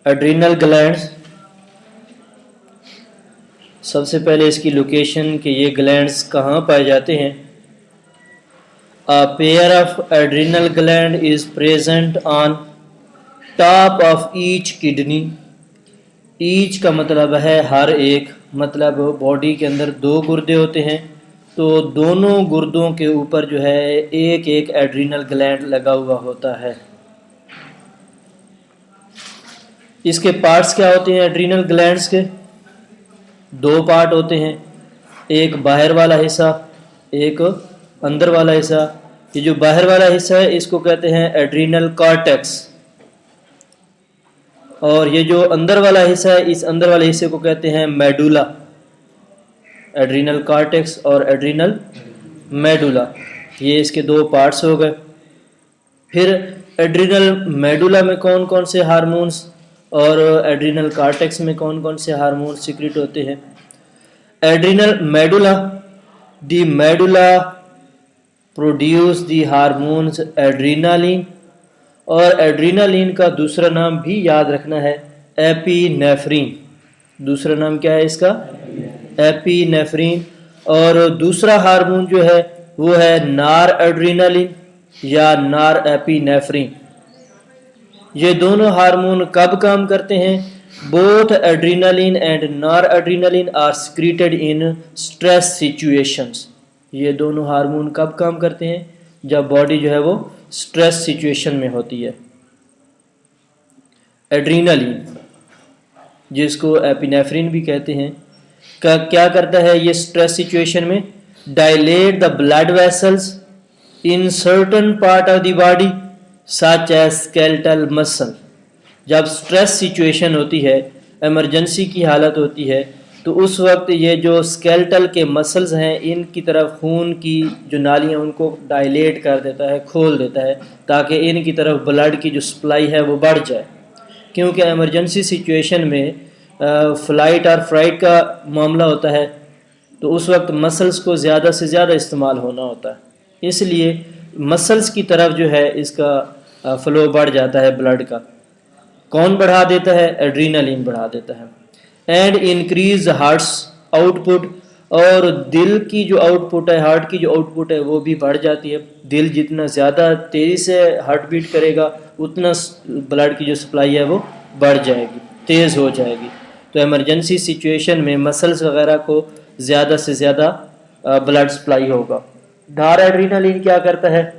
Adrenal glands, سب سے پہلے اس کی لوکیشن کہ یہ گلینڈز کہاں پائے جاتے ہیں. A pair of adrenal gland is present on top of each kidney. Each کا مطلب ہے ہر ایک، مطلب باڈی کے اندر 2 گردے ہوتے ہیں تو دونوں گردوں کے اوپر جو ہے ایک ایک ایڈرینل گلینڈ لگا ہوا ہوتا ہے. اس کے پارٹس کیا ہوتے ہیں ایڈرینل گلینڈز کے؟ 2 پارٹ ہوتے ہیں، ایک باہر والا حصہ، ایک اندر والا حصہ. یہ جو باہر والا حصہ ہے اس کو کہتے ہیں ایڈرینل کارٹیکس، اور یہ جو اندر والا حصہ ہے اس اندر والے حصے کو کہتے ہیں میڈولا. ایڈرینل کارٹیکس اور ایڈرینل میڈولا، یہ اس کے 2 پارٹس ہو گئے. پھر ایڈرینل میڈولا میں کون کون سے ہارمونز اور ایڈرینل کارٹیکس میں کون کون سے ہارمونز سیکریٹ ہوتے ہیں؟ Adrenal medulla, the medulla produce the hormones adrenaline, اور ایڈرینالین کا دوسرا نام بھی یاد رکھنا ہے ایپی نیفرین. دوسرا نام کیا ہے اس کا؟ ایپی نیفرین. اور دوسرا ہارمون جو ہے وہ ہے نار ایڈرینالین یا نار ایپی نیفرین. یہ دونوں ہارمون کب کام کرتے ہیں؟ Both adrenaline and nor adrenaline are secreted in stress situations. یہ دونوں ہارمون کب کام کرتے ہیں؟ جب باڈی جو ہے وہ اسٹریس سچویشن میں ہوتی ہے. ایڈرینالین جس کو ایپینیفرین بھی کہتے ہیں کیا کرتا ہے یہ اسٹریس سچویشن میں؟ Dilate the blood vessels in certain part of the body such as skeletal muscle. جب اسٹریس سچویشن ہوتی ہے، ایمرجنسی کی حالت ہوتی ہے، تو اس وقت یہ جو اسکیلٹل کے مسلز ہیں ان کی طرف خون کی جو نالیاں ان کو ڈائلیٹ کر دیتا ہے، کھول دیتا ہے تاکہ ان کی طرف بلڈ کی جو سپلائی ہے وہ بڑھ جائے. کیونکہ ایمرجنسی سچویشن میں فلائٹ اور فرائٹ کا معاملہ ہوتا ہے تو اس وقت مسلز کو زیادہ سے زیادہ استعمال ہونا ہوتا ہے، اس لیے مسلز کی طرف جو ہے اس کا فلو بڑھ جاتا ہے بلڈ کا. کون بڑھا دیتا ہے؟ ایڈرینالین بڑھا دیتا ہے. And increase hearts out put, اور دل کی جو آؤٹ پٹ ہے، ہارٹ کی جو آؤٹ پٹ ہے وہ بھی بڑھ جاتی ہے. دل جتنا زیادہ تیزی سے ہارٹ بیٹ کرے گا اتنا بلڈ کی جو سپلائی ہے وہ بڑھ جائے گی، تیز ہو جائے گی. تو ایمرجنسی سچویشن میں مسلز وغیرہ کو زیادہ سے زیادہ بلڈ سپلائی ہوگا. نار ایڈرینالین کیا کرتا ہے؟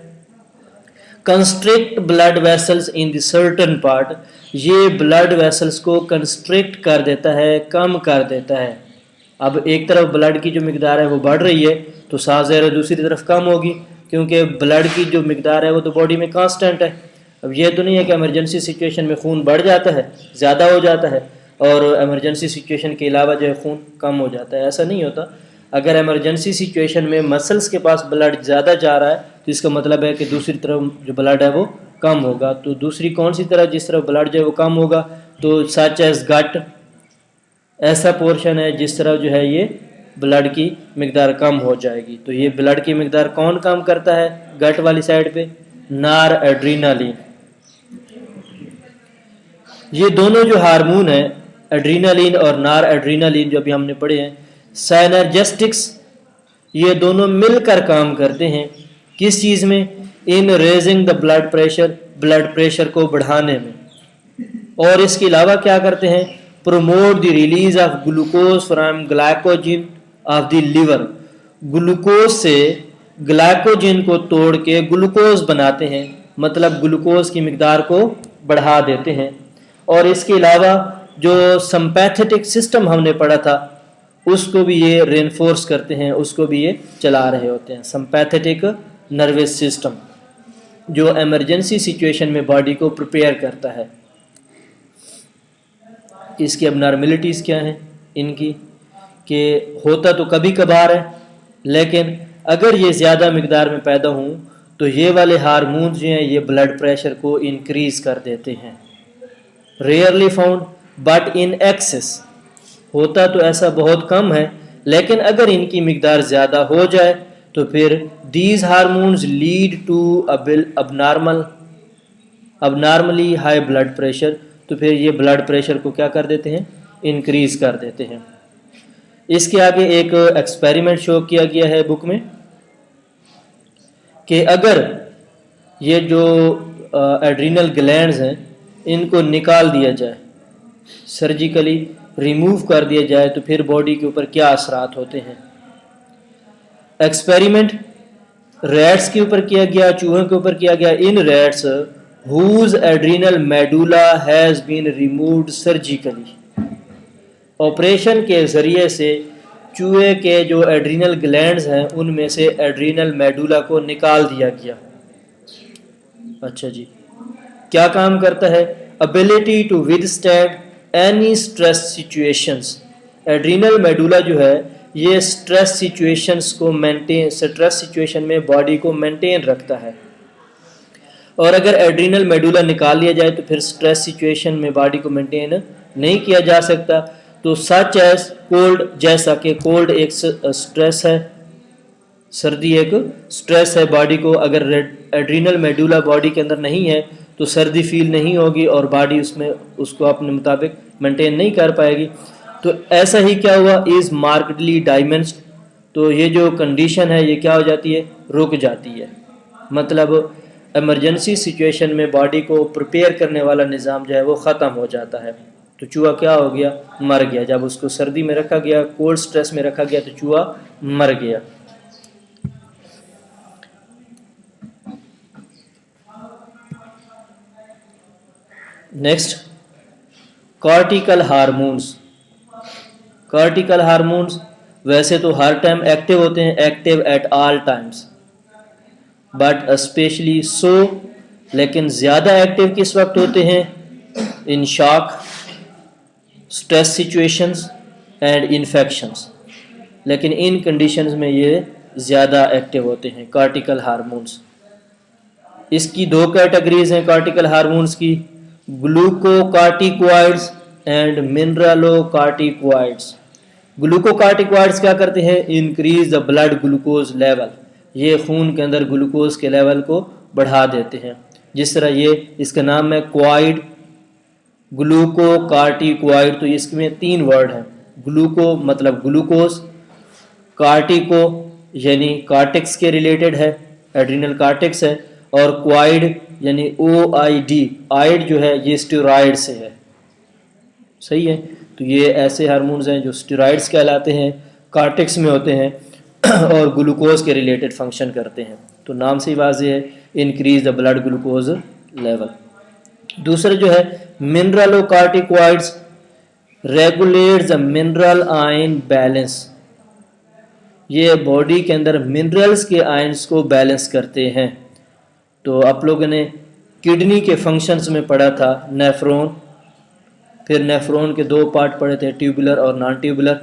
کنسٹرکٹ بلڈ ویسلز ان دی سرٹن پارٹ. یہ بلڈ ویسلز کو کنسٹرکٹ کر دیتا ہے، کم کر دیتا ہے. اب ایک طرف بلڈ کی جو مقدار ہے وہ بڑھ رہی ہے تو ساتھ ظاہر دوسری طرف کم ہوگی، کیونکہ بلڈ کی جو مقدار ہے وہ تو باڈی میں کانسٹنٹ ہے. اب یہ تو نہیں ہے کہ ایمرجنسی سچویشن میں خون بڑھ جاتا ہے، زیادہ ہو جاتا ہے، اور ایمرجنسی سچویشن کے علاوہ جو ہے خون کم ہو جاتا ہے. ایسا نہیں ہوتا. اگر ایمرجنسی سچویشن میں مسلز کے پاس بلڈ زیادہ جا رہا ہے تو اس کا مطلب ہے کہ دوسری طرف جو بلڈ ہے وہ کم ہوگا. تو دوسری کون سی طرف جس طرف بلڈ جو ہے وہ کم ہوگا؟ تو سچ ایز گٹ، ایسا پورشن ہے جس طرف جو ہے یہ بلڈ کی مقدار کم ہو جائے گی. تو یہ بلڈ کی مقدار کون کم کرتا ہے گٹ والی سائڈ پہ؟ نار ایڈرینالین. یہ دونوں جو ہارمون ہیں ایڈرینالین اور نار ایڈرینالین جو ابھی ہم نے پڑھے ہیں سائنرجسٹکس، یہ دونوں مل کر کام کرتے ہیں کس چیز میں؟ In raising the blood pressure, blood pressure کو بڑھانے میں. اور اس کے علاوہ کیا کرتے ہیں؟ Promote the release of glucose from glycogen of the liver. Glucose سے گلائکوجن کو توڑ کے گلوکوز بناتے ہیں، مطلب گلوکوز کی مقدار کو بڑھا دیتے ہیں. اور اس کے علاوہ جو سمپیتھیٹک سسٹم ہم نے پڑھا تھا اس کو بھی یہ رینفورس کرتے ہیں، اس کو بھی یہ چلا رہے ہوتے ہیں. سمپیتھیٹک نروس سسٹم جو ایمرجنسی سچویشن میں باڈی کو پریپیئر کرتا ہے. اس کی اب نارملٹیز کیا ہیں ان کی؟ کہ ہوتا تو کبھی کبھار ہے، لیکن اگر یہ زیادہ مقدار میں پیدا ہوں تو یہ والے ہارمونز جو ہیں یہ بلڈ پریشر کو انکریز کر دیتے ہیں. Rarely found but in excess, ہوتا تو ایسا بہت کم ہے لیکن اگر ان کی مقدار زیادہ ہو جائے تو پھر these hormones lead to abnormally high blood pressure. تو تو پھر یہ بلڈ پریشر کو کیا کر دیتے ہیں؟ انکریز کر دیتے ہیں۔ اس کے آگے ایک ایکسپیریمنٹ شو کیا گیا ہے بک میں کہ اگر یہ جو ایڈرینل گلینڈز ہیں ان کو نکال دیا جائے، سرجیکلی ریموو کر دیا جائے، تو پھر باڈی کے اوپر کیا اثرات ہوتے ہیں۔ ایکسپیریمنٹ ریٹس کے اوپر کیا گیا، چوہوں کے اوپر کیا گیا۔ In rats whose adrenal medulla has been removed surgically، operation کے ذریعے سے چوہے کے جو ایڈرینل گلینڈز ہیں ان میں سے ایڈرینل میڈولا کو نکال دیا گیا۔ اچھا جی، کیا کام کرتا ہے؟ ability to withstand any stress situations۔ Adrenal medulla جو ہے یہ سٹریس سچویشنز کو سٹریس سچویشن میں باڈی کو مینٹین رکھتا ہے، اور اگر ایڈرینل میڈولا نکال لیا جائے تو پھر سٹریس سچویشن میں باڈی کو مینٹین نہیں کیا جا سکتا۔ تو سچ ایز کولڈ، جیسا کہ کولڈ ایک سٹریس ہے، سردی ایک سٹریس ہے باڈی کو، اگر ایڈرینل میڈولا باڈی کے اندر نہیں ہے تو سردی فیل نہیں ہوگی اور باڈی اس کو اپنے مطابق مینٹین نہیں کر پائے گی۔ تو ایسا ہی کیا ہوا، از مارکڈلی ڈائمنسڈ، تو یہ جو کنڈیشن ہے یہ کیا ہو جاتی ہے؟ رک جاتی ہے۔ مطلب ایمرجنسی سچویشن میں باڈی کو پریپیئر کرنے والا نظام جو ہے وہ ختم ہو جاتا ہے۔ تو چوہا کیا ہو گیا؟ مر گیا۔ جب اس کو سردی میں رکھا گیا، کولڈ سٹریس میں رکھا گیا، تو چوہا مر گیا۔ Next, cortical hormones. Cortical hormones ویسے تو ہر ٹائم ایکٹیو ہوتے ہیں، active at all times, but specially so, لیکن زیادہ ایکٹیو کس وقت ہوتے ہیں؟ In shock, stress situations and infections, لیکن ان کنڈیشنز میں یہ زیادہ ایکٹیو ہوتے ہیں کارٹیکل ہارمونز۔ اس کی دو کیٹیگریز ہیں کارٹیکل ہارمونز کی، گلوکوکارٹیکوائڈز اینڈ منرالوکارٹیکوائڈز۔ گلوکوکارٹیکوائڈز کیا کرتے ہیں؟ Increase the blood glucose level, یہ خون کے اندر گلوکوز کے لیول کو بڑھا دیتے ہیں۔ جس طرح یہ اس کا نام ہے کوائڈ، گلوکوکارٹیکوائڈ، تو اس میں تین ورڈ ہیں۔ گلوکو مطلب گلوکوز، کارٹیکو یعنی کارٹکس کے ریلیٹڈ ہے، ایڈرینل کارٹکس ہے، اور کوائڈ یعنی OID، آئڈ جو ہے یہ اسٹیرائڈ سے ہے۔ صحیح ہے، تو یہ ایسے ہارمونز ہیں جو اسٹیرائڈس کہلاتے ہیں، کارٹکس میں ہوتے ہیں اور گلوکوز کے ریلیٹڈ فنکشن کرتے ہیں۔ تو نام سے ہی واضح ہے، increase the blood glucose level. دوسرا جو ہے mineralocorticoids, regulate the mineral ion balance, یہ باڈی کے اندر منرلز کے آئنس کو بیلنس کرتے ہیں۔ تو آپ لوگوں نے کڈنی کے فنکشنز میں پڑھا تھا نیفرون، پھر نیفرون کے دو پارٹ پڑھے تھے، ٹیوبولر اور نان ٹیوبولر۔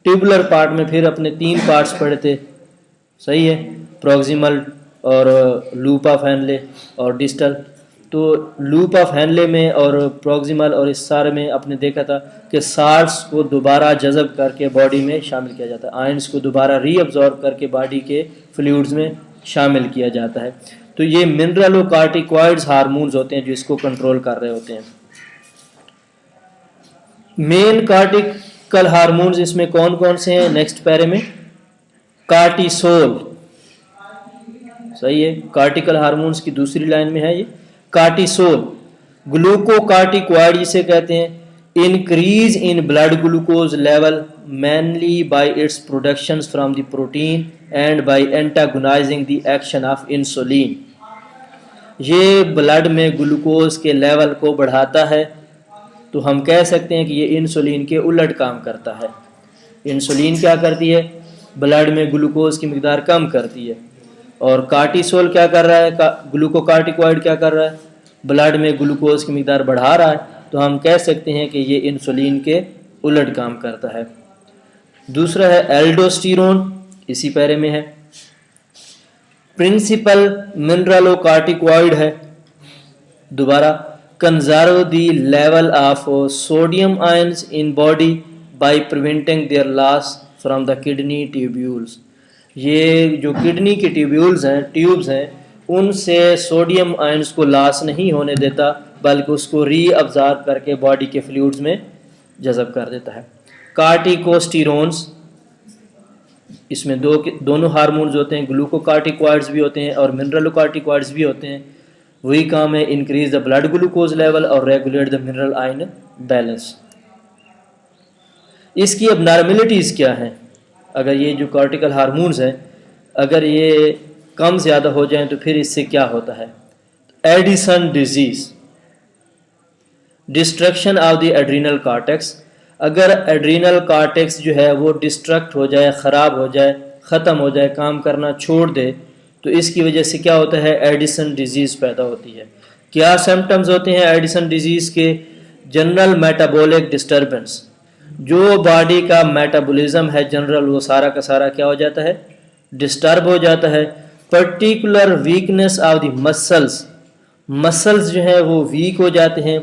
ٹیوبولر پارٹ میں پھر اپنے تین پارٹس پڑھے تھے، صحیح ہے، پروگزیمل اور لوپ آف ہینلے اور ڈسٹل۔ تو لوپ آف ہینلے میں اور پروگزیمل اور اس سارے میں آپ نے دیکھا تھا کہ سالٹس کو دوبارہ جذب کر کے باڈی میں شامل کیا جاتا ہے، آئنس کو دوبارہ ری ابزارب کر کے باڈی کے فلوئڈز میں شامل کیا جاتا ہے۔ تو یہ منرالوکارٹیکوائڈز ہارمونز ہوتے ہیں جو اس کو کنٹرول کر رہے ہوتے ہیں۔ مین کارٹیکل ہارمونز اس میں کون کون سے ہیں؟ نیکسٹ پیرے میں کارٹیسول، صحیح ہے، کارٹیکل ہارمونز کی دوسری لائن میں ہے یہ کارٹیسول۔ گلوکوکارٹیکوائڈ جسے کہتے ہیں، increase in blood glucose level mainly by its productions from the protein and by antagonizing the action of insulin. یہ بلڈ میں گلوکوز کے لیول کو بڑھاتا ہے، تو ہم کہہ سکتے ہیں کہ یہ انسولین کے الٹ کام کرتا ہے۔ انسولین کیا کرتی ہے؟ بلڈ میں گلوکوز کی مقدار کم کرتی ہے، اور کارٹیسول کیا کر رہا ہے؟ گلوکوکارٹیکوائڈ کیا کر رہا ہے؟ بلڈ میں گلوکوز کی مقدار بڑھا رہا ہے، تو ہم کہہ سکتے ہیں کہ یہ انسولین کے الٹ کام کرتا ہے۔ دوسرا ہے ایلڈوسٹیرون، اسی پیرے میں ہے، پرنسپل منرالوکارٹیکوائڈ ہے۔ دوبارہ conserve the level of sodium ions in body by preventing their loss from the kidney tubules. یہ جو کڈنی کے ٹیوبیولز ہیں، ٹیوبز ہیں، ان سے سوڈیم آئنز کو لاس نہیں ہونے دیتا بلکہ اس کو ری ابزارب کر کے باڈی کے فلوئڈز میں جذب کر دیتا ہے۔ کارٹیکوسٹیرونز، اس میں دونوں ہارمونز ہوتے ہیں، گلوکوکارٹیکوائڈز بھی ہوتے ہیں اور منرلوکارٹیکوائڈز بھی ہوتے ہیں۔ وہی کام ہے increase the blood glucose level اور regulate the mineral ion balance. اس کی اب نارملٹیز کیا ہیں؟ اگر یہ جو کارٹیکل ہارمونز ہیں اگر یہ کم زیادہ ہو جائیں تو پھر اس سے کیا ہوتا ہے؟ Addison disease, destruction of the adrenal cortex, اگر ایڈرینل کارٹیکس جو ہے وہ ڈسٹرکٹ ہو جائے، خراب ہو جائے، ختم ہو جائے، کام کرنا چھوڑ دے تو اس کی وجہ سے کیا ہوتا ہے؟ ایڈیسن ڈیزیز پیدا ہوتی ہے۔ کیا سمپٹمز ہوتے ہیں ایڈیسن ڈیزیز کے؟ جنرل میٹابولک ڈسٹربنس، جو باڈی کا میٹابولزم ہے جنرل وہ سارا کا سارا کیا ہو جاتا ہے؟ ڈسٹرب ہو جاتا ہے۔ Particular weakness of the muscles جو ہیں وہ ویک ہو جاتے ہیں۔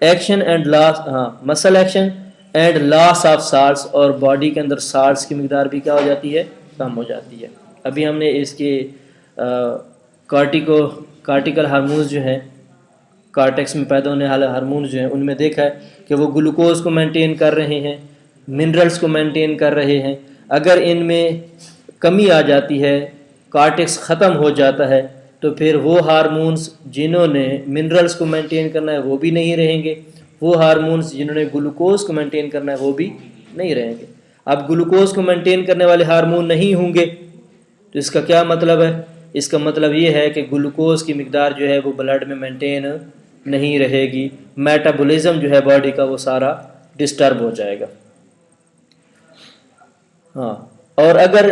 Action and loss, muscle action and loss of salts, اور باڈی کے اندر سالٹس کی مقدار بھی کیا ہو جاتی ہے؟ کم ہو جاتی ہے۔ ابھی ہم نے اس کے کارٹیکل ہارمونز جو ہیں، کارٹیکس میں پیدا ہونے والے ہارمونز جو ہیں ان میں دیکھا ہے کہ وہ گلوکوز کو مینٹین کر رہے ہیں، منرلز کو مینٹین کر رہے ہیں۔ اگر ان میں کمی آ جاتی ہے، کارٹیکس ختم ہو جاتا ہے تو پھر وہ ہارمونز جنہوں نے منرلز کو مینٹین کرنا ہے وہ بھی نہیں رہیں گے، وہ ہارمونز جنہوں نے گلوکوز کو مینٹین کرنا ہے وہ بھی نہیں رہیں گے۔ اب گلوکوز کو مینٹین کرنے والے ہارمون نہیں ہوں گے تو اس کا کیا مطلب ہے؟ اس کا مطلب یہ ہے کہ گلوکوز کی مقدار جو ہے وہ بلڈ میں مینٹین نہیں رہے گی، میٹابولزم جو ہے باڈی کا وہ سارا ڈسٹرب ہو جائے گا۔ اور اگر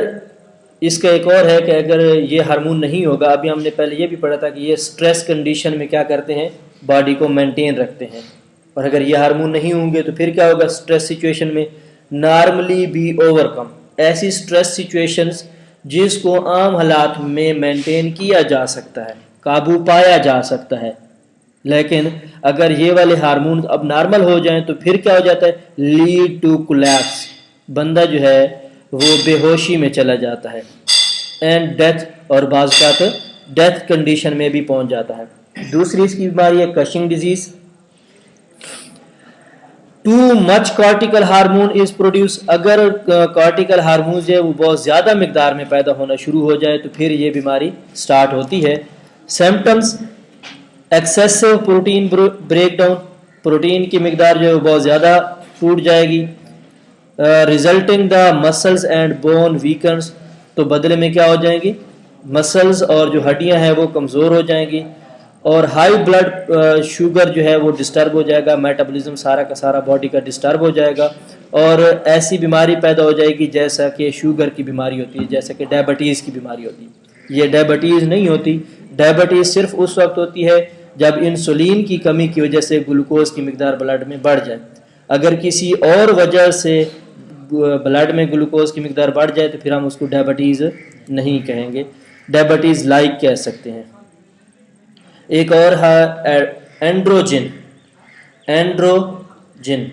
اس کا ایک اور ہے کہ اگر یہ ہارمون نہیں ہوگا، ابھی ہم نے پہلے یہ بھی پڑھا تھا کہ یہ سٹریس کنڈیشن میں کیا کرتے ہیں؟ باڈی کو مینٹین رکھتے ہیں، اور اگر یہ ہارمون نہیں ہوں گے تو پھر کیا ہوگا؟ سٹریس سچویشن میں نارملی بی اوور کم، ایسی سٹریس سچویشنز جس کو عام حالات میں مینٹین کیا جا سکتا ہے، قابو پایا جا سکتا ہے، لیکن اگر یہ والے ہارمون اب نارمل ہو جائیں تو پھر کیا ہو جاتا ہے؟ لیڈ ٹو کولیپس، بندہ جو ہے وہ بے ہوشی میں چلا جاتا ہے، اینڈ ڈیتھ، اور بعض اوقات ڈیتھ کنڈیشن میں بھی پہنچ جاتا ہے۔ دوسری اس کی بیماری ہے کشنگ disease. Too much cortical hormone is produce, اگر کارٹیکل ہارمون جو ہے وہ بہت زیادہ مقدار میں پیدا ہونا شروع ہو جائے تو پھر یہ بیماری سٹارٹ ہوتی ہے۔ Symptoms excessive protein break down, protein کی مقدار جو ہے وہ بہت زیادہ ٹوٹ جائے گی۔ Resulting the muscles and bone weakness, تو بدلے میں کیا ہو جائیں گی؟ مسلز اور جو ہڈیاں ہیں وہ کمزور ہو جائیں گی، اور ہائی بلڈ شوگر جو ہے وہ ڈسٹرب ہو جائے گا، میٹابولزم سارا کا سارا باڈی کا ڈسٹرب ہو جائے گا، اور ایسی بیماری پیدا ہو جائے گی جیسا کہ شوگر کی بیماری ہوتی ہے، جیسا کہ ڈائبٹیز کی بیماری ہوتی ہے۔ یہ ڈائبٹیز نہیں ہوتی، ڈائبٹیز صرف اس وقت ہوتی ہے جب انسولین کی کمی کی وجہ سے گلوکوز کی مقدار بلڈ میں بڑھ جائے۔ اگر کسی اور وجہ سے بلڈ میں گلوکوز کی مقدار بڑھ جائے تو پھر ہم اس کو ڈائبٹیز نہیں کہیں گے، ڈائبٹیز لائک کہہ سکتے ہیں۔ ایک اور ہے اینڈروجن،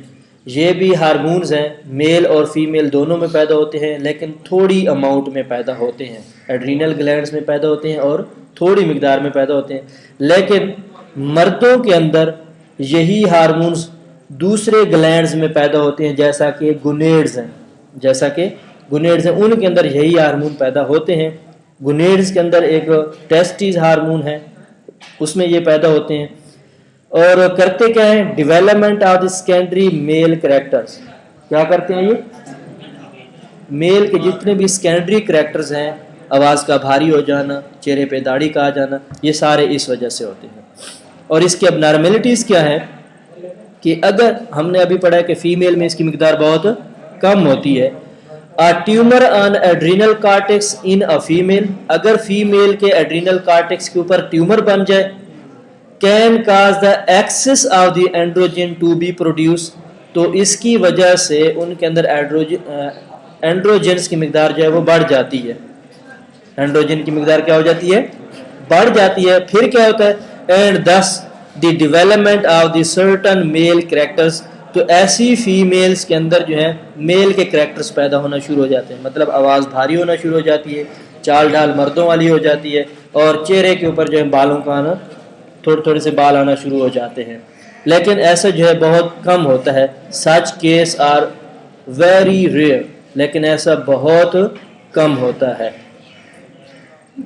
یہ بھی ہارمونز ہیں، میل اور فیمیل دونوں میں پیدا ہوتے ہیں لیکن تھوڑی اماؤنٹ میں پیدا ہوتے ہیں، ایڈرینل گلینڈز میں پیدا ہوتے ہیں اور تھوڑی مقدار میں پیدا ہوتے ہیں، لیکن مردوں کے اندر یہی ہارمونز دوسرے گلینڈز میں پیدا ہوتے ہیں، جیسا کہ گونیڈز ہیں، ان کے اندر یہی ہارمون پیدا ہوتے ہیں۔ گونیڈز کے اندر ایک ٹیسٹیز ہارمون ہے، اس میں یہ پیدا ہوتے ہیں، اور کرتے کیا ہیں؟ Development of the secondary male characters, کیا کرتے ہیں؟ یہ میل کے جتنے بھی سیکنڈری کریکٹرز ہیں، آواز کا بھاری ہو جانا، چہرے پہ داڑھی کا آ جانا، یہ سارے اس وجہ سے ہوتے ہیں۔ اور اس کی اب نارملٹیز کیا ہیں کہ اگر ہم نے ابھی پڑھا ہے کہ فیمیل میں اس کی مقدار بہت کم ہوتی ہے۔ Tumour on adrenal cortex in a female, اگر فیمیل کے ایڈرینل کارٹیکس کے اوپر ٹیومر بن جائے، can cause the excess of the androgen to be produce, تو اس کی وجہ سے ان کے اندر اینڈروجنس کی مقدار جو ہے وہ بڑھ جاتی ہے، اینڈروجن کی مقدار کیا ہو جاتی ہے؟ بڑھ جاتی ہے۔ پھر کیا ہوتا ہے؟ And this the development of the certain male characters, تو ایسی فیمیلز کے اندر جو ہے میل کے کریکٹرز پیدا ہونا شروع ہو جاتے ہیں، مطلب آواز بھاری ہونا شروع ہو جاتی ہے، چال ڈھال مردوں والی ہو جاتی ہے، اور چہرے کے اوپر جو ہے بالوں کا آنا تھوڑے تھوڑے سے بال آنا شروع ہو جاتے ہیں، لیکن ایسا جو ہے بہت کم ہوتا ہے. Such case are very rare, لیکن ایسا بہت کم ہوتا ہے.